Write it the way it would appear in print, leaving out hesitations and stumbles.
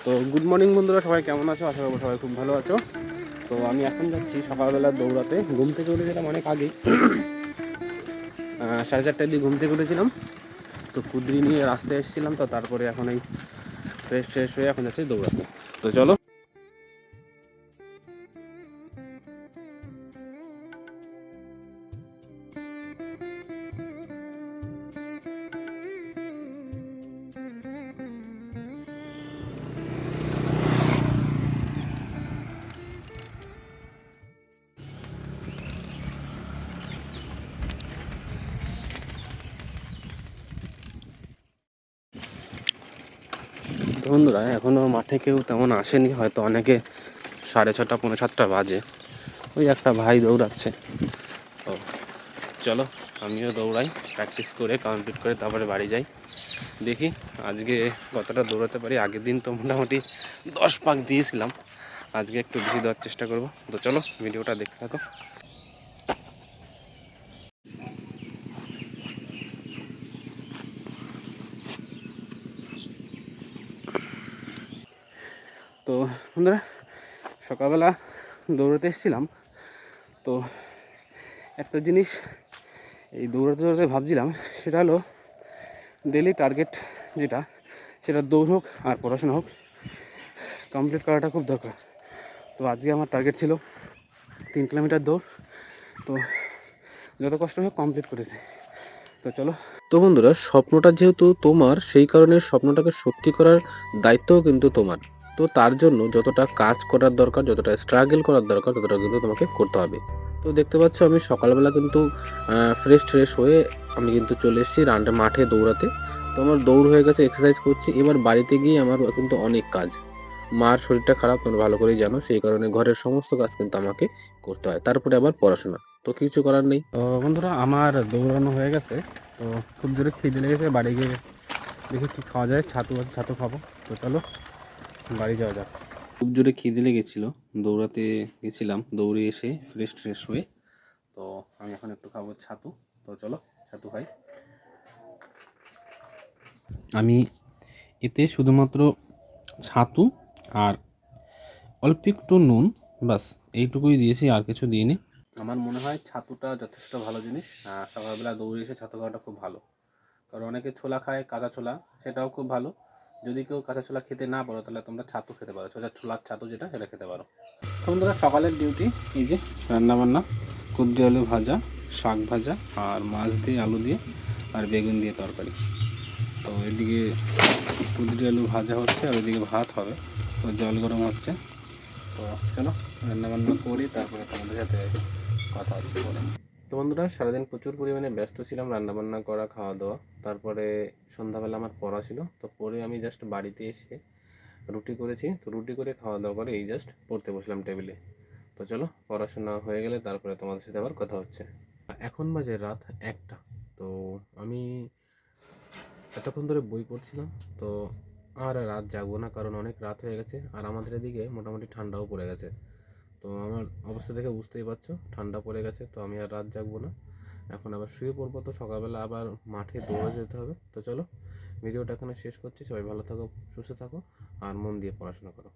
তো good morning বন্ধুরা, সবাই কেমন আছো? আশা করবো সবাই খুব ভালো আছো। তো আমি এখন যাচ্ছি সকালবেলা দৌড়াতে। ঘুম থেকে উঠেছিলাম অনেক আগেই, 4:30টার দিকে ঘুম থেকে উঠেছিলাম। তো কুদ্রি নিয়ে রাস্তায় এসেছিলাম, তো তারপরে এখন এই ফ্রেশ হয়ে এখন যাচ্ছি দৌড়াতে। তো চলো। বন্ধুরা, এখনও মাঠে কেউ তেমন আসেনি, হয়তো অনেকে 6:30 পৌনে 7টা বাজে। ওই একটা ভাই দৌড়াচ্ছে। তো চলো আমিও দৌড়াই, প্র্যাকটিস করে কমপ্লিট করে তারপরে বাড়ি যাই। দেখি আজকে কতটা দৌড়াতে পারি। আগের দিন তো মোটামুটি 10 পাক দিয়েছিলাম, আজকে একটু বেশি দেওয়ার চেষ্টা করব। তো চলো ভিডিওটা দেখতে থাকো। তো বন্ধুরা, সকালবেলা দৌড়াতে এসেছিলাম। তো একটা জিনিস এই দৌড়াতে ভাবছিলাম, সেটা হলো ডেলি টার্গেট যেটা, সেটা দৌড় হোক আর পড়াশোনা হোক, কমপ্লিট করাটা খুব দরকার। তো আজকে আমার টার্গেট ছিল 3 কিলোমিটার দৌড়। তো যত কষ্ট হোক কমপ্লিট করেছি। তো চলো। তো বন্ধুরা, স্বপ্নটা যেহেতু তোমার, সেই কারণে স্বপ্নটাকে সত্যি করার দায়িত্বও কিন্তু তোমার। তো তার জন্য যতটা কাজ করার দরকার, যতটা স্ট্রাগল করার দরকার, ততটা কিন্তু তোমাকে করতে হবে। তো দেখতে পাচ্ছ আমি সকালবেলা কিন্তু ফ্রেশ হয়ে আমি কিন্তু চলে এসেছি মাঠে দৌড়াতে। তো আমার দৌড় হয়ে গেছে, এক্সারসাইজ করছি। এবার বাড়িতে গিয়ে আমার কিন্তু অনেক কাজ। মার শরীরটা খারাপ, তোমরা ভালো করেই জানো, সেই কারণে ঘরের সমস্ত কাজ কিন্তু আমাকে করতে হয়। তারপরে আবার পড়াশোনা, তো কিছু করার নেই। তো বন্ধুরা, আমার দৌড়ানো হয়ে গেছে। তো খুব জোরে খিদে লেগেছে, বাড়ি গিয়ে দেখি কী খাওয়া যায়। ছাতু আছে, ছাতু খাবো। তো চলো বাড়ি যাওয়া যাক। খুব জোরে খিদে লেগেছিলো, দৌড়াতে গেছিলাম, দৌড়ে এসে ফ্রেশ হয়ে তো আমি এখন একটু খাবো ছাতু। তো চলো ছাতু খাই। আমি এতে শুধুমাত্র ছাতু আর অল্প একটু নুন, বাস এইটুকুই দিয়েছি, আর কিছু দিইনি। আমার মনে হয় ছাতুটা যথেষ্ট ভালো জিনিস। সকালবেলা দৌড়ে এসে ছাতু খাওয়াটা খুব ভালো। কারণ অনেকে ছোলা খায়, কাঁচা ছোলা, সেটাও খুব ভালো। যদি কেউ কাঁচা ছোলা খেতে না পারো, তাহলে তোমরা ছাতু খেতে পারো, ছোলার ছাতু যেটা, সেটা খেতে পারো। বন্ধুরা, সকালের ডিউটি এই যে রান্নাবান্না, কুদ্রি আলু ভাজা, শাক ভাজা, আর মাছ দিয়ে, আলু দিয়ে, আর বেগুন দিয়ে তরকারি। তো এদিকে কুদ্রি আলু ভাজা হচ্ছে, আর ওইদিকে ভাত হবে। তো জল গরম হচ্ছে। তো চলো রান্নাবান্না করি, তারপরে তোমাদের সাথে কথা হচ্ছে পরে। তো বন্ধুরা, সারাদিন প্রচুর পরিমাণে ব্যস্ত ছিলাম, রান্নাবান্না করা, খাওয়া দাওয়া। তারপরে সন্ধ্যাবেলা আমার পড়া ছিল। তো পরে আমি জাস্ট বাড়িতে এসে রুটি করেছি। তো রুটি করে খাওয়া দাওয়া করে এই জাস্ট পড়তে বসলাম টেবিলে। তো চলো পড়াশোনা হয়ে গেলে তারপরে তোমাদের সাথে আবার কথা হচ্ছে। এখন বাজে রাত 1টা। তো আমি এতক্ষণ ধরে বই পড়ছিলাম। তো আর রাত জাগবো না, কারণ অনেক রাত হয়ে গেছে, আর আমাদের এদিকে মোটামুটি ঠান্ডাও পড়ে গেছে। তো আমার অবস্থা দেখে বুঝতেই পারছো, ঠান্ডা পড়ে গেছে। তো আমি আর রাত জাগবো না, এখন আবার শুয়ে পড়বো। তো সকালবেলা আবার মাঠে দৌড়ে যেতে হবে। তো চলো ভিডিওটা এখানে শেষ করছি। সবাই ভালো থাকো, সুস্থ থাকো, আর মন দিয়ে পড়াশোনা করো।